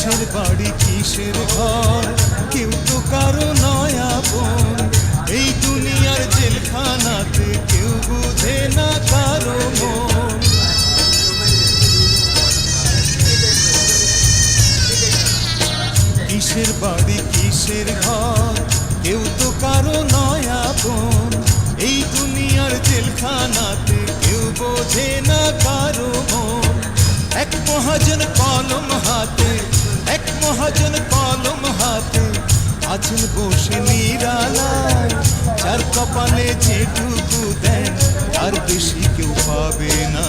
কিসের বাড়ি কিসের ঘর, কেউ তো কারো নয় আপন। এই দুনিয়ার জেলখানাতে কেউ বুঝে না কারো মন। কিসের বাড়ি কিসের ঘর, কেউ তো কারো নয় আপন। এই দুনিয়ার জেলখানাতে কেউ বোঝে না কারো মন। এক মহাজন কলম হাতে, এক মহাজন কলম হাতে আছেন বসে নিরালায়। যার কপালে যেটুকু দেন তার বেশি কেউ পাবে না।